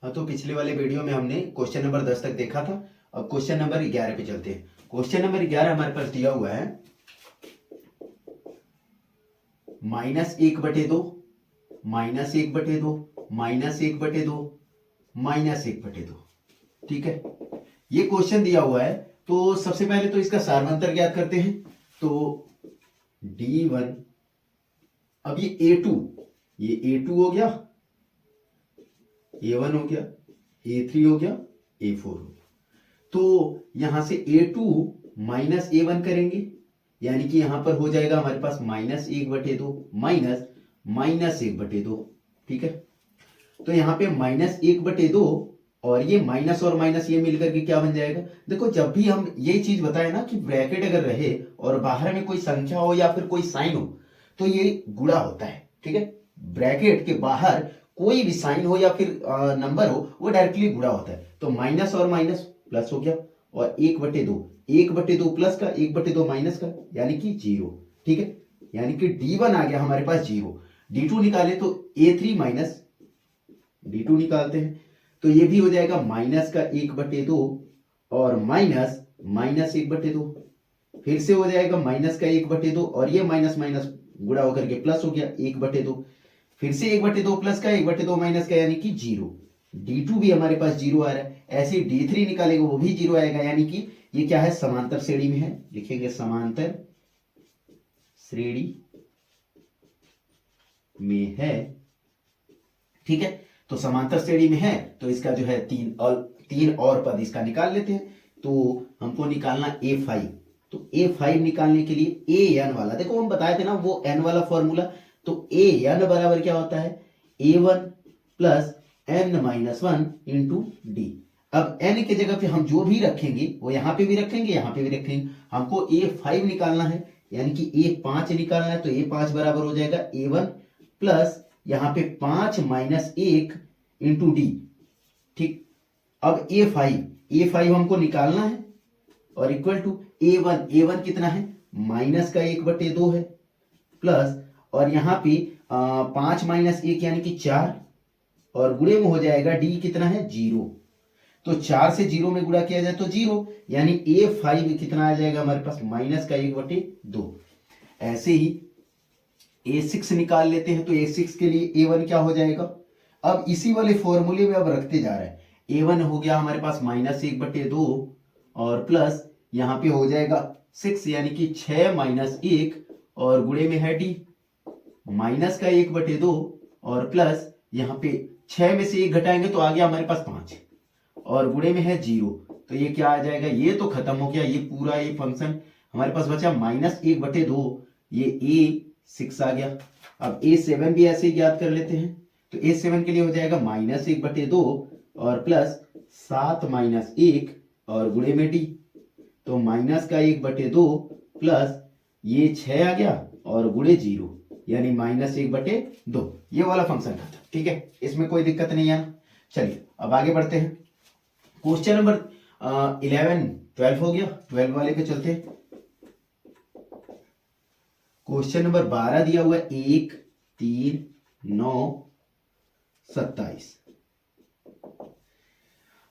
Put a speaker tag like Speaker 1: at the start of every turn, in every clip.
Speaker 1: हाँ, तो पिछले वाले वीडियो में हमने क्वेश्चन नंबर 10 तक देखा था। अब क्वेश्चन नंबर 11 पे चलते हैं। क्वेश्चन नंबर 11 हमारे पास दिया हुआ है -1/2, -1/2, -1/2, -1/2। ठीक है, ये क्वेश्चन दिया हुआ है। तो सबसे पहले तो इसका सार्वंतर ज्ञात करते हैं। तो D1, अब ये A2 हो गया, A1 हो गया, A3 हो गया, A4 हो गया। तो यहां से A2 माइनस A1 करेंगे, यानी कि यहां पर हो जाएगा हमारे पास -1/2 माइनस -1/2। ठीक है, तो यहां पे -1/2 और ये माइनस और माइनस ये मिलकर के क्या बन जाएगा। देखो, जब भी हम ये चीज बताए ना कि ब्रैकेट अगर रहे और बाहर में कोई संख्या हो या फिर कोई साइन हो तो ये गुणा होता है। ठीक है, ब्रैकेट के बाहर कोई भी साइन हो या फिर नंबर हो वो डायरेक्टली गुणा होता है। तो माइनस और माइनस प्लस हो गया और 1/2 प्लस का 1/2 माइनस का, यानी कि 0। ठीक है, यानी कि D1 आ गया हमारे पास 0। D2 निकाले तो A3 माइनस D2 निकालते हैं तो ये भी हो जाएगा माइनस का 1/2 और माइनस -1/2। फिर से हो जाएगा माइनस का 1/2 और ये माइनस माइनस गुणा होकर के प्लस हो गया 1/2। फिर से 1/2 प्लस का 1/2 माइनस का, यानी कि 0। D2 भी हमारे पास 0 आ रहा है। ऐसे D3 निकालेंगे वो भी 0 आएगा, यानी कि ये क्या है, समांतर श्रेणी में है। लिखेंगे समांतर श्रेणी में है। ठीक है, तो समांतर श्रेणी में है तो इसका जो है तीन और पद इसका निकाल लेते हैं। तो हमको निकालना A5। तो A5 निकालने के लिए AN वाला, देखो हम बताए थे ना वो N वाला फॉर्मूला। तो AN बराबर क्या होता है, A1 plus N-1 into D। अब N की जगह पे हम जो भी रखेंगे वो यहां पे भी रखेंगे, यहां पे भी रखेंगे। हमको A5 निकालना है, यानी कि A5 निकालना है। तो A5 बराबर हो जाएगा A1 प्लस यहां पे 5 माइनस 1 इंटू D। ठीक, अब A5 हमको निकालना है और इक्वल टू A1 कितना है, माइनस का 1/2 है, प्लस और यहां पे 5 माइनस 1 यानी कि 4 और गुणे में हो जाएगा D कितना है, 0। तो 4 से 0 में गुणा किया जाए तो 0, यानी A5 कितना आ जाएगा हमारे पास, माइनस का 1/2। ऐसे ही A6 निकाल लेते हैं। तो A6 के लिए A1 क्या हो जाएगा, अब इसी वाले फॉर्मूले में अब रखते जा रहे हैं। A1 हो गया हमारे पास -1/2 और प्लस यहां पे हो जाएगा 6, यानी कि 6 माइनस 1 और गुणे में है D, माइनस का 1/2 और प्लस यहां पे 6 में से 1 घटाएंगे तो आ गया हमारे पास 5 और गुणे में है 0। तो ये क्या आ जाएगा, ये तो खत्म हो गया, ये पूरा ये फंक्शन हमारे पास बचा -1/2, ये A6 आ गया। अब A7 भी ऐसे ही याद कर लेते हैं। तो A7 के लिए हो जाएगा -1/2 और प्लस 7 माइनस 1 और गुणे में D। तो माइनस का 1/2 प्लस ये 6 आ गया और गुणे 0, यानी -1/2। ये वाला फंक्शन था। ठीक है, इसमें कोई दिक्कत नहीं है ना। चलिए अब आगे बढ़ते हैं। क्वेश्चन नंबर 12 हो गया, 12 वाले पे चलते हैं। क्वेश्चन नंबर 12 दिया हुआ है 1, 3, 9, 27।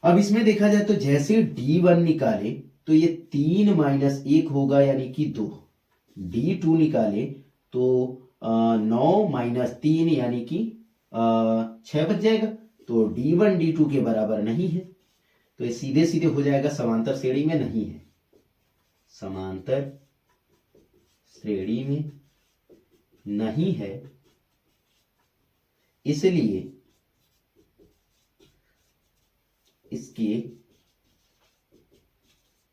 Speaker 1: अब इसमें देखा जाए तो जैसे D1 निकाले तो ये 3 माइनस 1 होगा, यानी कि 2। D2 निकाले तो 9 माइनस 3 यानी कि 6 बच जाएगा। तो D1 D2 के बराबर नहीं है, तो ये सीधे सीधे हो जाएगा समांतर श्रेणी में नहीं है। समांतर श्रेणी में नहीं है, इसलिए इसके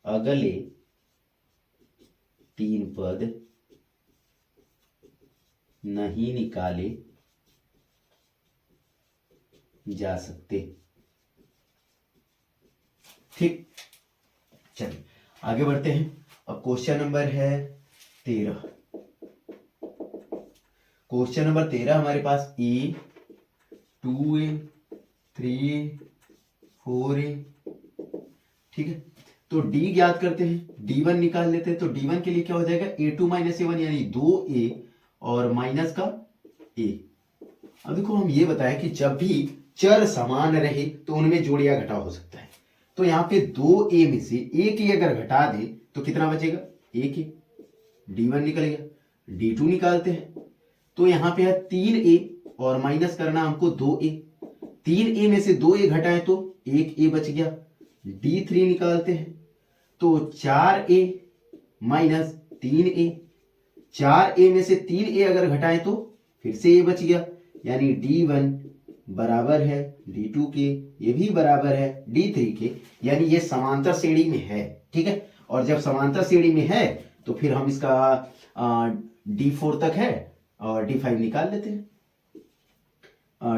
Speaker 1: अगले 3 पद नहीं निकाले जा सकते। ठीक, चलिए आगे बढ़ते हैं। अब क्वेश्चन नंबर है 13। क्वेश्चन नंबर 13 हमारे पास A, 2A, 3A, 4A। ठीक है, तो D ज्ञात करते हैं, D1 निकाल लेते हैं। तो D1 के लिए क्या हो जाएगा, A2 माइनस A1 यानी 2A और माइनस का A। अब देखो हम ये बताया कि जब भी चर समान रहे तो उनमें जोड़ या घटाव हो सकता है। तो यहाँ पे 2a में से एक ही अगर घटा दे तो कितना बचेगा, एक ही, d1 निकल गया। d2 निकालते हैं तो यहाँ पे है 3a और माइनस करना हमको 2a, 3a में से 2a घटाएं तो 1a बच गया। d3 निकालते हैं तो 4a माइनस 3a, 4a में से 3a अगर घटाएं तो फिर से a बच गया, यानी d1 बराबर है d2 के, ये भी बराबर है d3 के, यानी ये समांतर श्रेणी में है। ठीक है, और जब समांतर श्रेणी में है तो फिर हम इसका d4 तक है और d5 निकाल लेते हैं,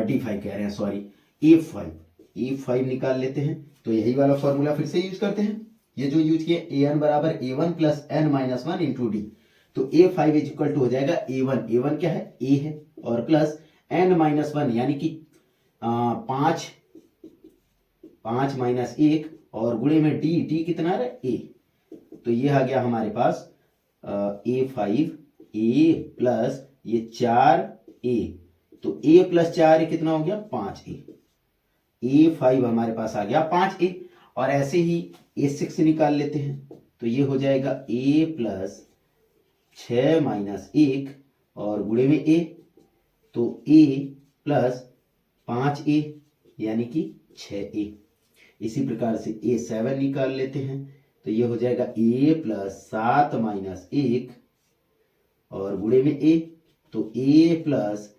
Speaker 1: d5 कह रहे हैं सॉरी, a5 निकाल लेते हैं। तो यही वाला फॉर्मूला फिर से यूज करते हैं, ये जो यूज किया an बराबर a1 plus n minus 1 into D. तो a5 इज इक्वल टू हो जाएगा a1 क्या है, a है, और प्लस n माइनस 1 यानी कि 5 माइनस 1 और गुणे में d कितना है, a। तो ये आ गया हमारे पास a5 a प्लस ये 4a, तो a प्लस 4a कितना हो गया, 5a। a5 हमारे पास आ गया 5a। और ऐसे ही a6 निकाल लेते हैं तो ये हो जाएगा a प्लस 6 माइनस 1 और गुणे में a, तो a प्लस 5a यानी कि 6a। इसी प्रकार से a7 निकाल लेते हैं तो ये हो जाएगा a प्लस 7 माइनस 1 और गुणे में a, तो a प्लस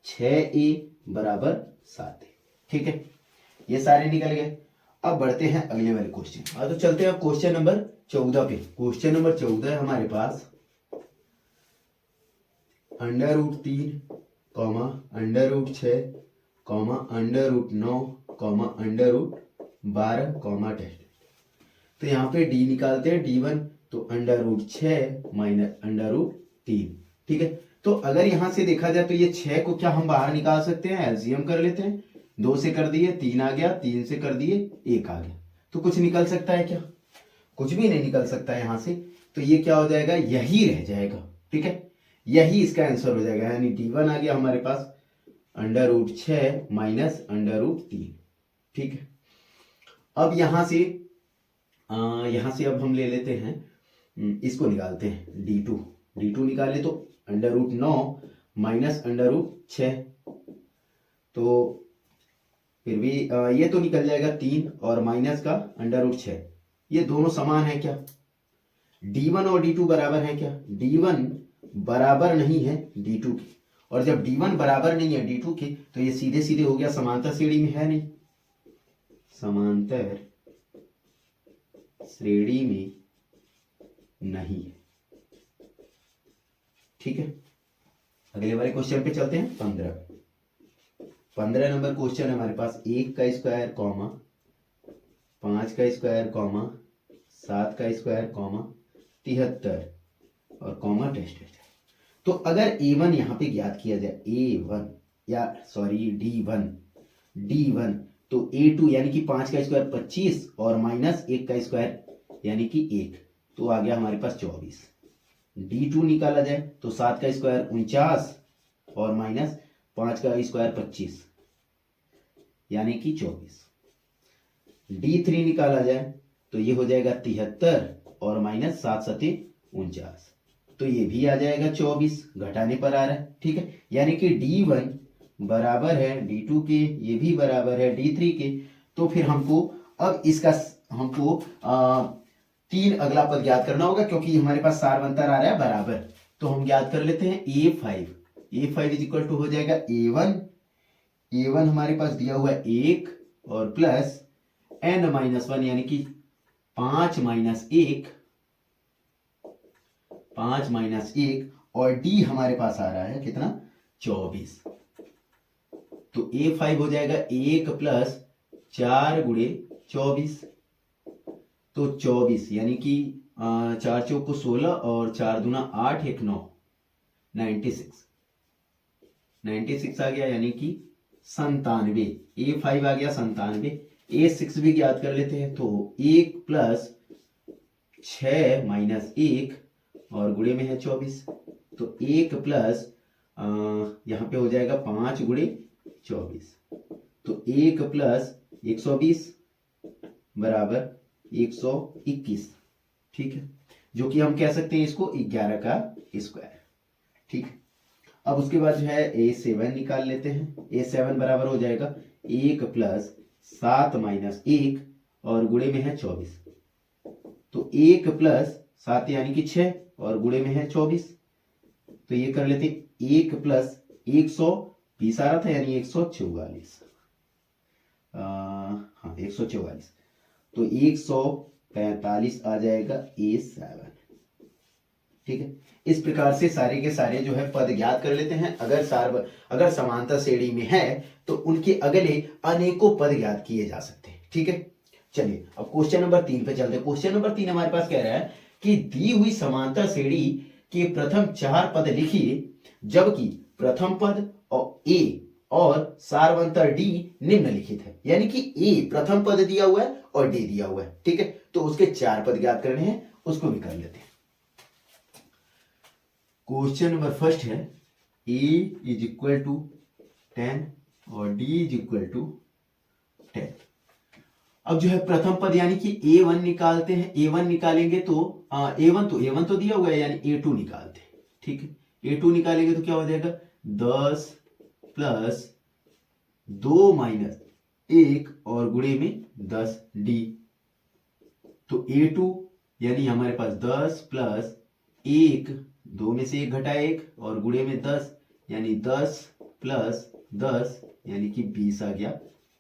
Speaker 1: 6a बराबर 7a। ठीक है, ये सारे निकल गए। अब बढ़ते हैं अगले वाले क्वेश्चन। तो चलते हैं क्वेश्चन नंबर 14 पे। क्वेश्चन नंबर 14 है हमारे पास √3 comma √6 comma √9 comma √12 comma test. तो यहाँ पे d निकालते हैं, d1 तो √6 माइनस √3। ठीक है, तो अगर यहां से देखा जाए तो ये 6 को क्या हम बाहर निकाल सकते हैं, एलसीएम कर लेते हैं। 2 से कर दिए 3 आ गया, 3 से कर दिए 1 आ गया। तो कुछ निकल सकता है क्या, कुछ भी नहीं निकल सकता है यहां से। तो ये क्या हो जाएगा, यही रह जाएगा। ठीक है, यही इसका आंसर हो जाएगा, यानी d1 आ गया हमारे पास √6 माइनस √3। ठीक है, अब यहां से अब हम ले लेते हैं, इसको निकालते हैं d2 निकाले तो √9 माइनस √6, तो फिर भी ये तो निकल जाएगा 3 और माइनस का √6, ये दोनों समान है क्या, d1 और d2 बराबर है क्या, d1 बराबर नहीं है d2 के, और जब d1 बराबर नहीं है d2 के तो ये सीधे सीधे हो गया समांतर श्रेणी में है नहीं, समांतर श्रेणी में नहीं है। ठीक है, अगले वाले क्वेश्चन पे चलते हैं। 15 नंबर क्वेश्चन है हमारे पास, 1 का स्क्वायर कॉमा 5 का स्क्वायर कॉमा 7 का स्क्वायर कॉमा 73 और कॉमा टेस्ट। तो अगर a1 यहाँ पे ज्ञात किया जाए, a1 या सॉरी d1 तो a2 यानी कि 5 का स्क्वायर 25 और माइनस 1 का स्क्वायर यानी कि 1, तो आ गया हमारे पास 24। d2 निकाला जाए तो 7 का स्क्वायर 49 और माइनस 5 का स्क्वायर 25 यानी कि 24। d3 निकाला जाए तो ये हो जाएगा 73 और माइनस 7 सते 49, तो ये भी आ जाएगा 24, घटाने पर आ रहा है। ठीक है, यानी कि d1 बराबर है d2 के, ये भी बराबर है d3 के। तो फिर हमको अब इसका 3 अगला पद ज्ञात करना होगा, क्योंकि हमारे पास सारवंतर आ रहा है बराबर। तो हम ज्ञात कर लेते हैं a5 इज इक्वल टू हो जाएगा a1 हमारे पास दिया हुआ है 1 और प्लस n माइनस 1 यानी कि 5 माइनस 1 और d हमारे पास आ रहा है कितना, 24। तो a5 हो जाएगा 1 प्लस 4 गुणे 24, तो 24 यानी कि 4 चौक को 16 और 4 दूना 8 1 9, 96 आ गया, यानी कि 97। a5 आ गया 97। a6 भी ज्ञात कर लेते हैं, तो 1 प्लस 6 माइनस 1 और गुणे में है 24, तो 1 प्लस यहाँ पे हो जाएगा 5 गुणे 24, तो 1 प्लस 120 बराबर 121, ठीक है, जो कि हम कह सकते हैं इसको 11 का स्क्वायर, ठीक है। अब उसके बाद जो है A7 निकाल लेते हैं। A7 बराबर हो जाएगा 1 प्लस 7 माइनस 1 और गुणे में है 24, तो 1 प्लस 7 यानी कि 6 और गुणे में है 24, तो ये कर लेते 1 प्लस 120 आ रहा था यानी 144, हाँ 144, तो 145 आ जाएगा A7, ठीक है। इस प्रकार से सारे के सारे जो है पद ज्ञात कर लेते हैं। अगर समांतर श्रेणी में है तो उनके अगले अनेकों पद ज्ञात किए जा सकते हैं, ठीक है। चलिए अब क्वेश्चन नंबर 3 पे चलते हैं। क्वेश्चन नंबर 3 हमारे पास कह रहा है कि दी हुई समांतर श्रेणी के प्रथम 4 पद लिखिए जबकि प्रथम पद और ए और सारवंतर डी निम्नलिखित है, यानी कि ए प्रथम पद दिया हुआ है और डी दिया हुआ है, ठीक है। तो उसके 4 पद ज्ञात करने हैं, उसको भी कर लेते हैं। क्वेश्चन नंबर फर्स्ट है a इज इक्वल टू 10 और d इज इक्वल टू 10। अब जो है प्रथम पद यानी कि a1 निकालते हैं। a1 निकालेंगे तो a1 तो दिया हुआ है यानी a2 निकालते हैं, ठीक है। a2 निकालेंगे तो क्या हो जाएगा 10 प्लस 2 माइनस 1 और गुणे में 10d, तो a2 यानी हमारे पास 10 प्लस 1, 2 में से 1 घटा 1 और गुणे में 10 यानी 10 प्लस 10 यानी कि 20 आ गया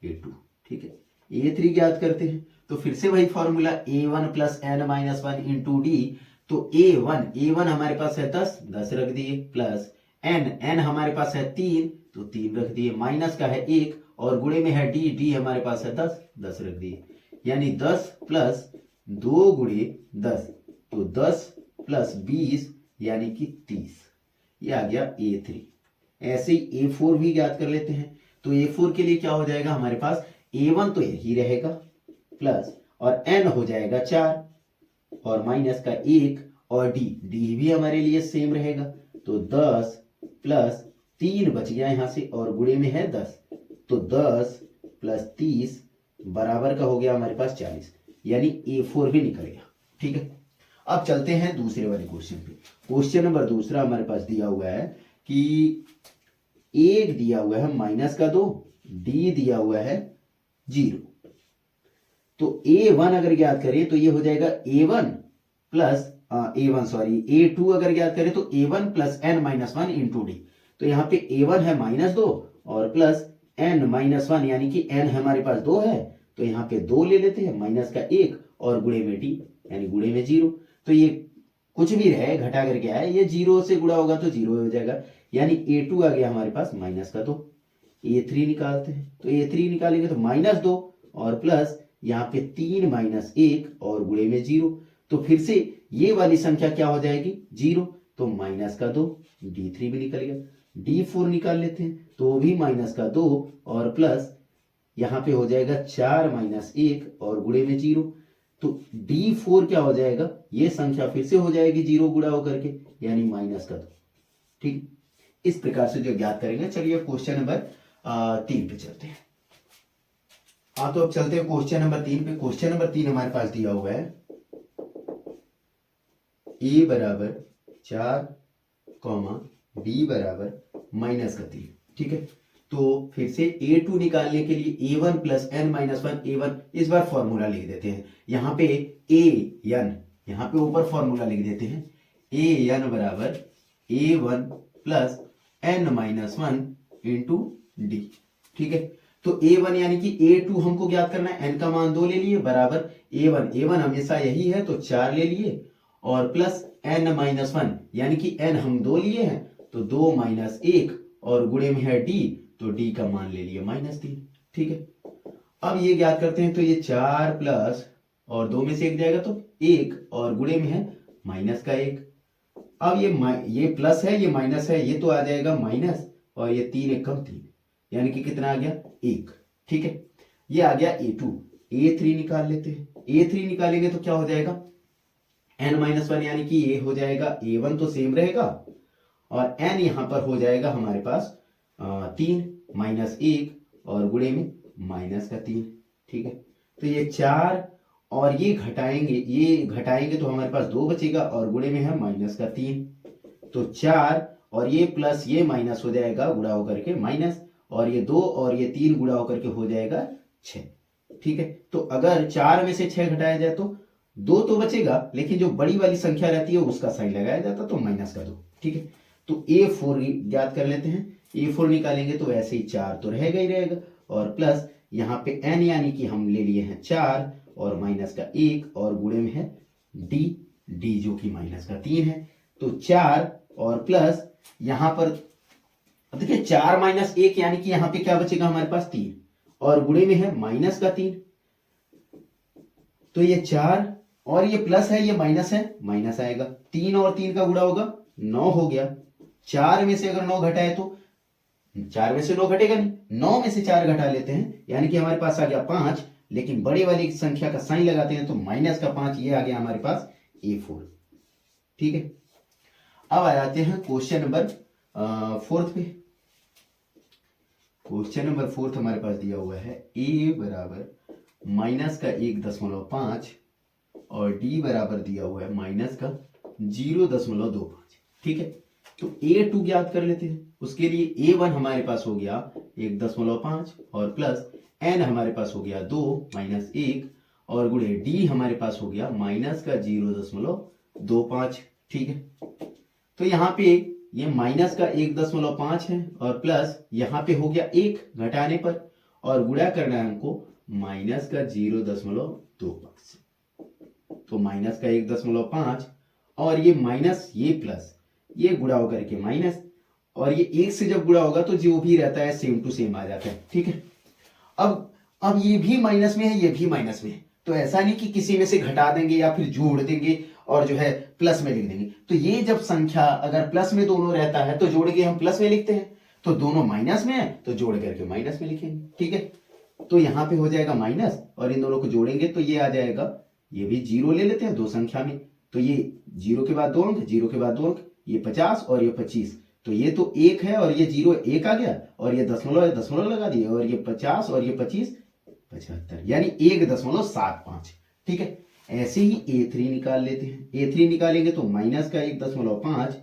Speaker 1: a2, ठीक है। a3 ज्ञात करते हैं तो फिर से वही formula a1 plus n minus 1 into D, तो a1 हमारे पास है 10 रख दिए, प्लस n हमारे पास है 3 तो 3 रख दिए, माइनस का है 1 और गुणे में है d हमारे पास है 10 रख दिए, यानी 10 प्लस 2 गुणे 10 तो 10 प्लस 20 यानी कि 30, ये आ गया a3। ऐसे ही a4 भी ज्ञात कर लेते हैं। तो a4 के लिए क्या हो जाएगा हमारे पास a1 तो यही रहेगा प्लस और n हो जाएगा 4 और माइनस का 1 और d भी हमारे लिए सेम रहेगा, तो 10 प्लस 3 बच गया यहां से और गुणे में है 10, तो 10 प्लस 30 बराबर का हो गया हमारे पास 40, यानी a4 भी निकल गया, ठीक है। अब चलते हैं दूसरे वाले क्वेश्चन पे। क्वेश्चन नंबर दूसरा हमारे पास दिया हुआ है कि 1 दिया हुआ है माइनस का 2, d दिया हुआ है 0, तो a1 अगर ज्ञात करें तो ये हो जाएगा a1 प्लस a2 अगर ज्ञात करें तो a1 plus n minus 1 into D, तो यहाँ पे a1 है -2 और प्लस n माइनस 1 यानी कि n हमारे पास 2 है, तो यहाँ पे 2 ले लेते हैं, माइनस का 1 और गुणे में d यानी गुणे में 0, तो ये कुछ भी रहे घटा करके आए, ये 0 से गुणा होगा तो 0 हो जाएगा, यानी a2 आ गया हमारे पास माइनस का 2। a3 निकालते हैं तो a3 निकालेंगे तो -2 और प्लस यहाँ पे 3 माइनस 1 और गुणे में 0, तो फिर से ये वाली संख्या क्या हो जाएगी 0, तो माइनस का 2, d3 भी निकल गया। d4 निकाल लेते हैं तो भी माइनस का 2 और प्लस यहाँ पे हो जाएगा 4 माइनस 1 और गुणे में 0, तो d4 क्या हो जाएगा, ये संख्या फिर से हो जाएगी 0 गुणा होकर के यानी माइनस का 2, ठीक। इस प्रकार से जो ज्ञात करेंगे। चलिए क्वेश्चन नंबर 3 पे चलते हैं। हाँ तो अब चलते हैं क्वेश्चन नंबर 3 पे। क्वेश्चन नंबर 3 हमारे पास दिया हुआ है a बराबर 4 b बराबर माइनस का 3, ठीक है। तो फिर से a2 निकालने के लिए a1 plus n minus 1 a1, इस बार फॉर्मूला लिख देते हैं यहाँ पे an, यहाँ पे ऊपर फॉर्मूला लिख देते हैं an बराबर a1 plus n minus 1 into D, ठीक है। तो a1 यानी कि a2 हमको ज्ञात करना है, n का मान 2 ले लिए बराबर a1 हमेशा यही है तो 4 ले लिए और प्लस n माइनस 1 यानी कि n हम 2 लिए हैं तो 2 माइनस 1 और गुणे में है d, तो d का मान ले लिए -3, ठीक है। अब ये ज्ञात करते हैं तो ये 4 प्लस और 2 में से 1 जाएगा तो 1 और गुणे में है माइनस का 1। अब ये प्लस है ये माइनस है, ये तो आ जाएगा माइनस और ये 3 1 कम 3 यानी कि कितना आ गया 1, ठीक है। ये आ गया a2। a3 निकाल लेते हैं। a3 निकालेंगे तो क्या हो जाएगा n-1 यानी कि ये हो जाएगा a1 तो सेम रहेगा और n यहां पर हो जाएगा हमारे पास 3 -1 और गुणे में माइनस का 3। ठीक है, तो ये 4 और ये घटाएंगे तो हमारे पास 2 बचेगा और गुणे में है माइनस का 3। तो 4 और ये प्लस ये माइनस हो जाएगा गुणा होकर के माइनस, और ये 2 और ये 3 गुणा होकर के हो जाएगा 6। ठीक है, तो अगर 4 में से 6 घटाया जाए तो 2 तो बचेगा, लेकिन जो बड़ी वाली संख्या रहती है उसका साइन लगाया जाता तो माइनस का 2। ठीक है, तो A4 ज्ञात कर लेते हैं। A4 निकालेंगे तो ऐसे ही 4 तो रहेगा ही रहेगा, और प्लस यहाँ पे n यानी कि हम ले लिए हैं 4 और माइनस का 1 और गुणे में है d जो कि माइनस का 3 है। तो 4 और प्लस यहां पर देखिए 4 माइनस 1 यानी कि यहां पे क्या बचेगा हमारे पास 3 और गुणे में है माइनस का 3। तो ये 4 और ये प्लस है ये माइनस है, माइनस आएगा। 3 और 3 का गुणा होगा 9 हो गया। 4 में से अगर 9 घटाए तो 4 में से 9 घटेगा नहीं, 9 में से 4 घटा लेते हैं यानी कि हमारे पास आ गया 5, लेकिन बड़ी वाली संख्या का साइन लगाते हैं तो माइनस का 5, ये आ गया हमारे पास A4। ठीक है, अब आ जाते हैं क्वेश्चन नंबर 4 पे। क्वेश्चन नंबर 4 हमारे पास दिया हुआ है a बराबर माइनस का 1.5 और d बराबर दिया हुआ है माइनस का 0.25। ठीक है, तो A2 ज्ञात कर लेते हैं। उसके लिए A1 हमारे पास हो गया 1.5 और प्लस n हमारे पास हो गया 2 माइनस 1 और गुणे d हमारे पास हो गया माइनस का 0.25। ठीक है, तो यहाँ पे ये माइनस का 1.5 है और प्लस यहाँ पे हो गया 1 घटाने पर, और गुणा करना है हमको माइनस का 0.25। तो माइनस का 1.5 और ये माइनस ये प्लस ये गुणा होकर के माइनस, और ये 1 से जब गुणा होगा तो जो भी रहता है सेम टू सेम आ जाता है। ठीक है, अब ये भी माइनस में है ये भी माइनस में है, तो ऐसा नहीं कि किसी में से घटा देंगे या फिर जोड़ देंगे और जो है प्लस में लिख देंगे। तो ये जब संख्या अगर प्लस में दोनों रहता है तो जोड़ के हम प्लस में लिखते हैं, तो दोनों माइनस में है तो जोड़ करके माइनस में लिखेंगे। ठीक है, तो यहाँ पे हो जाएगा माइनस और इन दोनों को जोड़ेंगे तो ये आ जाएगा, ये भी 0 ले लेते हैं दो संख्या में, तो ये 0 के बाद 2 अंक, 0 के बाद 2 अंक, ये 50 और ये 25, तो ये तो 1 है और ये 0 1 आ गया और ये दशमलव लगा दिए, और ये 50 और ये 25 75, यानी 1.75। ठीक है, ऐसे ही A3 निकाल लेते हैं। A3 निकालेंगे तो माइनस का 1.5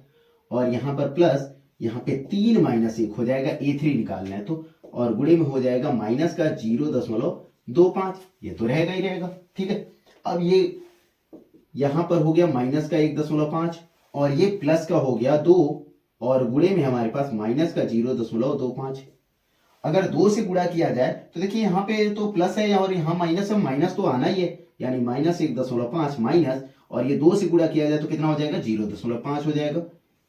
Speaker 1: और यहाँ पर प्लस यहाँ पे 3 माइनस 1 हो जाएगा, A3 निकालना है तो, और गुणे में हो जाएगा माइनस का 0.25, ये तो रहेगा ही रहेगा। ठीक है, अब ये यहाँ पर हो गया माइनस का 1.5 और ये प्लस का हो गया 2 और गुणे में हमारे पास माइनस का 0.25। अगर 2 से गुणा किया जाए तो देखिए यहाँ पे तो प्लस है और यहाँ माइनस है, माइनस तो आना ही है, यानी माइनस 1.5 माइनस, और ये 2 से गुणा किया जाए तो कितना हो जाएगा 0.5 हो जाएगा,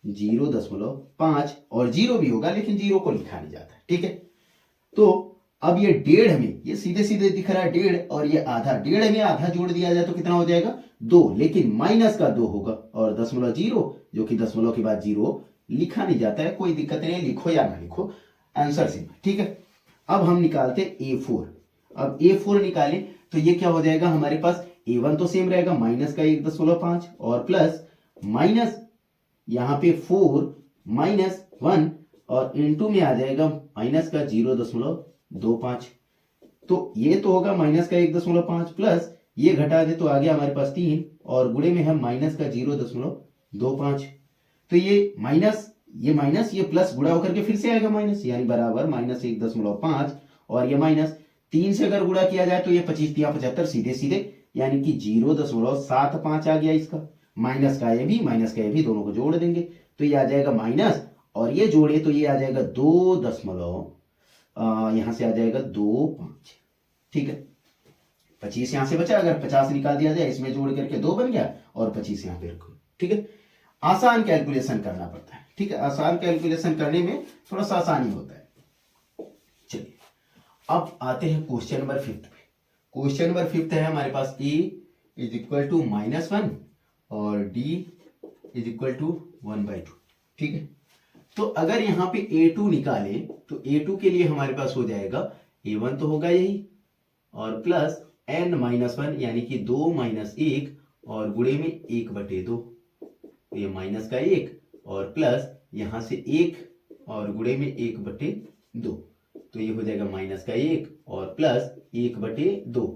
Speaker 1: 0.5 और 0 भी होगा लेकिन 0 को लिखा नहीं जाता। ठीक है, तो अब ये 1.5 में ये सीधे सीधे दिख रहा है 1.5 और ये आधा, 1.5 में आधा जोड़ दिया जाए तो कितना हो जाएगा 2, लेकिन माइनस का 2 होगा, और 0.0 जो कि दशमलव के बाद 0 लिखा नहीं जाता है, कोई दिक्कत नहीं, लिखो या ना लिखो, आंसर सिंपल। ठीक है, अब हम निकालते A4। अब A4 निकालें तो ये क्या हो जाएगा हमारे पास, A1 तो सेम रहेगा माइनस का 1.5 और प्लस माइनस यहाँ पे 4 माइनस 1 और इनटू में आ जाएगा माइनस का 0.25, तो ये तो होगा माइनस का 1.5 प्लस ये घटा दे तो आ गया हमारे पास 3 और गुणे में है माइनस का 0.25। तो ये माइनस ये प्लस गुणा होकर के फिर से आएगा माइनस, यानी बराबर माइनस 1.5 और ये माइनस 3 से अगर गुणा किया जाए तो ये 25 या 75 सीधे सीधे, यानी कि 0.75 आ गया इसका। माइनस का ये भी दोनों को जोड़ देंगे तो ये आ जाएगा माइनस, और ये जोड़े तो ये आ जाएगा 2 यहां से आ जाएगा 2.5। ठीक है, 25 यहां से बचा, अगर 50 निकाल दिया जाए इसमें जोड़ करके 2 बन गया और 25 यहां पे रखो। ठीक है, आसान कैलकुलेशन करना पड़ता है। ठीक है, आसान कैलकुलेशन करने में थोड़ा सा आसानी होता है। चलिए अब आते हैं क्वेश्चन नंबर 5 पे। क्वेश्चन नंबर 5 है हमारे पास a इज इक्वल टू -1 और d इज इक्वल टू 1/2। ठीक है, तो अगर यहाँ पे A2 निकालें तो A2 के लिए हमारे पास हो जाएगा A1 तो होगा यही और प्लस n-1 यानी कि 2 - 1 और गुणे में 1/2, तो ये माइनस का 1 और प्लस यहां से 1 और गुणे में 1/2, तो ये हो जाएगा माइनस का 1 और प्लस 1/2।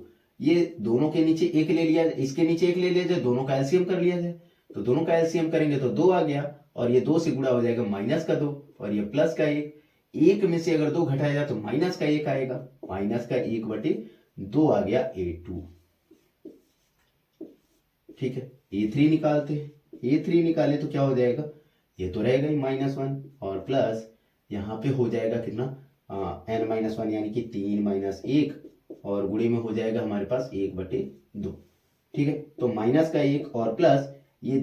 Speaker 1: ये दोनों के नीचे एक ले लिया, इसके नीचे एक ले लिया जाए, दोनों का एलसीएम कर लिया जाए। तो दोनों का एलसीएम करेंगे तो 2 आ गया, और ये 2 से गुणा हो जाएगा -2 और ये प्लस का 1। एक में से अगर 2 घटाया जाए तो -1 आएगा, -1/2 आ गया A2। ठीक है, A3 निकालते हैं। A3 निकाले तो क्या हो जाएगा, ये तो रहेगा ही -1 और प्लस यहाँ पे हो जाएगा कितना n-1 यानी कि 3 - 1 और गुणे में हो जाएगा हमारे पास 1/2। ठीक है, तो -1 और प्लस ये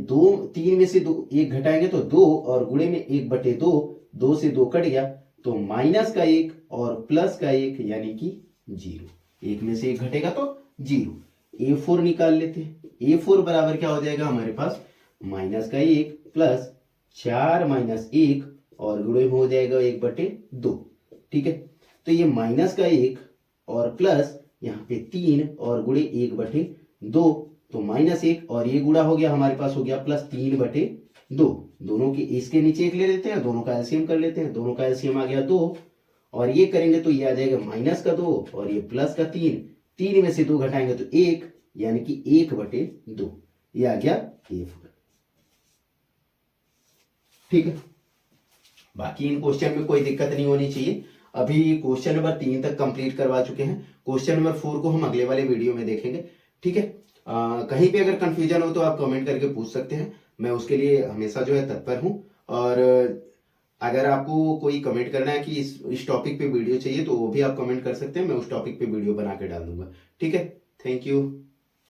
Speaker 1: 3 में से 1 घटाएंगे तो 2 और गुणे में 1/2, 2 से 2 कट गया तो -1 और +1 यानी कि 0। एक में से 1 घटेगा तो 0। A4 निकाल लेते हैं। A4 बराबर क्या हो जाएगा हमारे पास, -1 प्लस 4 - 1 और गुणे में हो जाएगा 1/2। ठीक है, तो ये -1 और प्लस यहाँ पे 3 और गुणे 1/2, तो -1 और ये गुणा हो गया हमारे पास, हो गया +3/2। दोनों के इसके नीचे एक ले लेते हैं, दोनों का एलसीएम कर लेते हैं। दोनों का एलसीएम आ गया 2 और ये करेंगे तो ये आ जाएगा -2 और ये +3। 3 में से 2 घटाएंगे तो 1 यानी कि 1/2। ये आ गया A4। ठीक है, बाकी इन क्वेश्चन में कोई दिक्कत नहीं होनी चाहिए। अभी क्वेश्चन नंबर 3 तक कंप्लीट करवा चुके हैं। क्वेश्चन नंबर 4 को हम अगले वाले वीडियो में देखेंगे। ठीक है, कहीं पे अगर कंफ्यूजन हो तो आप कमेंट करके पूछ सकते हैं, मैं उसके लिए हमेशा जो है तत्पर हूँ। और अगर आपको कोई कमेंट करना है कि इस टॉपिक पे वीडियो चाहिए तो वो भी आप कमेंट कर सकते हैं, मैं उस टॉपिक पे वीडियो बना के डाल दूंगा। ठीक है, थैंक यू।